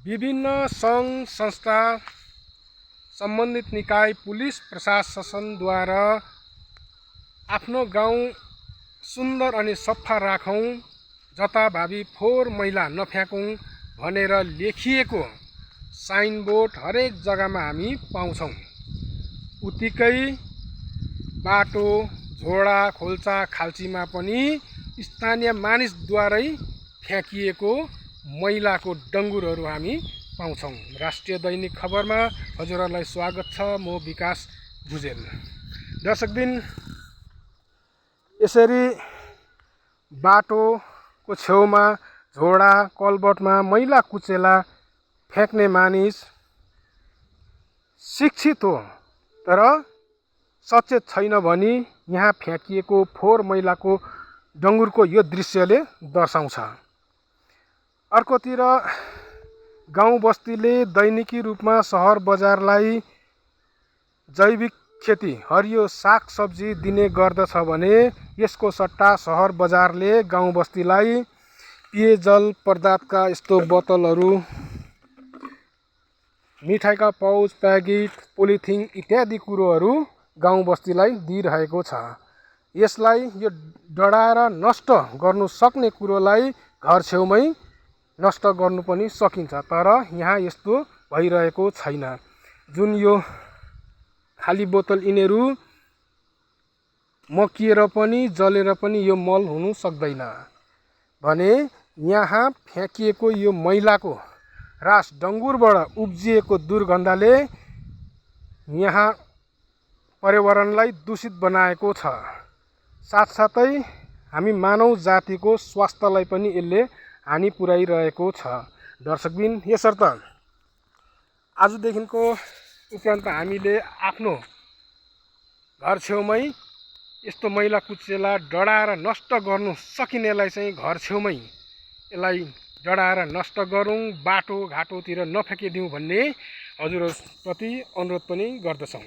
विभिन्न सङ्घ संस्था सम्बन्धित निकाय पुलिस प्रशासनद्वारा आफ्नो गाउँ सुन्दर अनि सफा राखौँ, जताभावी फोहोर मैला नफ्याँकौँ भनेर लेखिएको साइनबोर्ड हरेक जग्गामा हामी पाउँछौँ। उत्तिकै बाटो, झोडा, खोल्चा, खाल्चीमा पनि स्थानीय मानिसद्वारै फ्याँकिएको मैलाको डङ्गुरहरू हामी पाउँछौँ। राष्ट्रिय दैनिक खबरमा हजुरहरूलाई स्वागत छ। म विकास भुजेल। दर्शकबिन, यसरी बाटोको छेउमा, झोडा, कलबटमा मैला कुचेला फ्याँक्ने मानिस शिक्षित हो तर सचेत छैन भनी यहाँ फ्याँकिएको फोहोर मैलाको डङ्गुरको यो दृश्यले दर्शाउँछ। अर्कोतिर गाउँ बस्तीले दैनिकी रूपमा सहर बजारलाई जैविक खेती, हरियो साग सब्जी दिने गर्दछ भने यसको सट्टा सहर बजारले गाउँ बस्तीलाई पेयजल पदार्थका यस्तो बोतलहरू, मिठाईका पाउच, प्याकेट, पोलिथिन इत्यादि कुरोहरू गाउँ बस्तीलाई दिइरहेको छ। यसलाई यो डढाएर नष्ट गर्नु सक्ने कुरोलाई घर छेउमै नष्ट गर्नु पनि सकिन्छ, तर यहाँ यस्तो भइरहेको छैन। जुन यो खाली बोतल यिनीहरू मकिएर पनि जलेर पनि यो मल हुनु सक्दैन भने यहाँ फ्याँकिएको यो मैलाको रास डङ्गुरबाट उब्जिएको दुर्गन्धले यहाँ पर्यावरणलाई दूषित बनाएको छ। साथसाथै हामी मानव जातिको स्वास्थ्यलाई पनि यसले हानि पुर्याइरहेको छ। दर्शकबिन, यसर्थ आजदेखिको उपरान्त हामीले आफ्नो घर छेउमै यस्तो मैला कुचेला डढाएर नष्ट गर्नु सकिनेलाई चाहिँ घर छेउमै यसलाई डढाएर नष्ट गरौँ, बाटो घाटोतिर नफ्याँकिदिउँ भन्ने हजुरप्रति अनुरोध पनि गर्दछौँ।